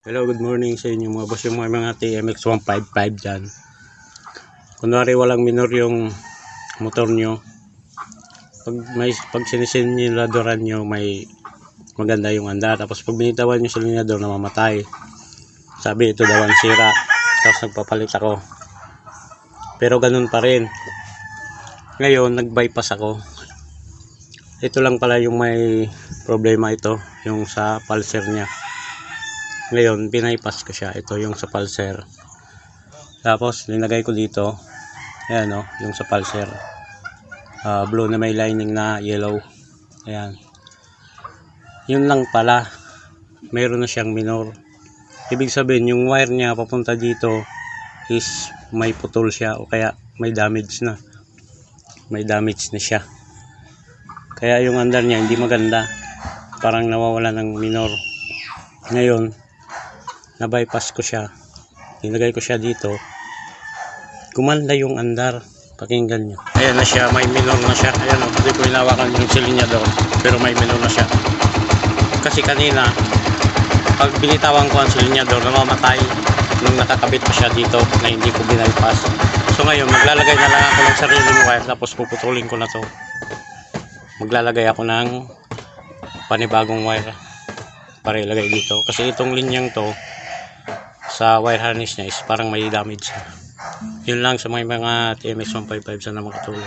Hello, good morning sa inyo mga boss, yung mga TMX 155 dyan. Kunwari walang minor yung motor nyo, pag sinisiniladoran nyo may maganda yung andar, tapos pag binitawan nyo sa linyador namamatay. Sabi ito daw ang sira, tapos nagpapalit ako, pero ganun pa rin. Ngayon nag-bypass ako. Ito lang pala yung may problema, ito yung sa pulser nya. Ngayon binaypass ko siya, ito yung sa pulser, tapos linagay ko dito, ayan o, yung sa pulser, blue na may lining na yellow, ayan. Yun lang pala, mayroon na siyang minor. Ibig sabihin yung wire niya papunta dito is may putol siya, o kaya may damage na, siya, kaya yung andar niya hindi maganda, parang nawawala ng minor. Ngayon na-bypass ko siya, nilagay ko siya dito, gumanda yung andar. Pakinggan nyo, ayan na siya, may minor na siya. Ayan o, hindi ko hinawakan yung silinyador, pero may minor na siya. Kasi kanina pag binitawan ko ang silinyador namamatay nung nakakabit pa siya dito na hindi ko binaypass. So ngayon maglalagay na lang ako ng sariling wire, tapos puputulin ko na to, maglalagay ako ng panibagong wire para ilagay dito, kasi itong linyang to sa wire harness niya is parang may damage. Yun lang sa mga TMX 155, sana makatulong.